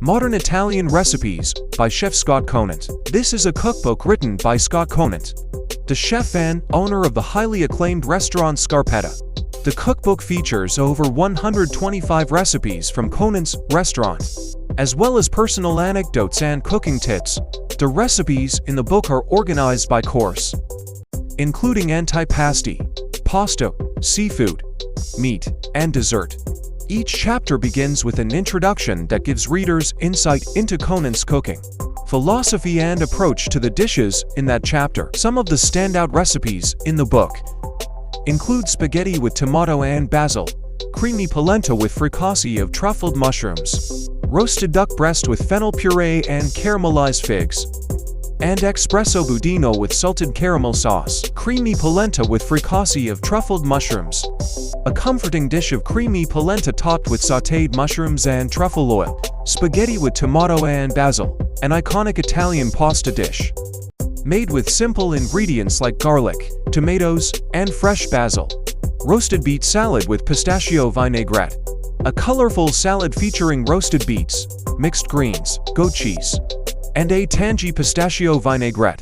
Modern Italian Recipes by Chef Scott Conant. This is a cookbook written by Scott Conant, the chef and owner of the highly acclaimed restaurant Scarpetta. The cookbook features over 125 recipes from Conant's restaurant, as well as personal anecdotes and cooking tips. The recipes in the book are organized by course, including antipasti, pasta, seafood, meat, and dessert. Each chapter begins with an introduction that gives readers insight into Conant's cooking philosophy and approach to the dishes in that chapter. Some of the standout recipes in the book include spaghetti with tomato and basil, creamy polenta with fricassee of truffled mushrooms, roasted duck breast with fennel puree and caramelized figs, and espresso budino with salted caramel sauce, creamy polenta with fricassee of truffled mushrooms, a comforting dish of creamy polenta topped with sautéed mushrooms and truffle oil, spaghetti with tomato and basil, an iconic Italian pasta dish, made with simple ingredients like garlic, tomatoes, and fresh basil, roasted beet salad with pistachio vinaigrette, a colorful salad featuring roasted beets, mixed greens, goat cheese, and a tangy pistachio vinaigrette.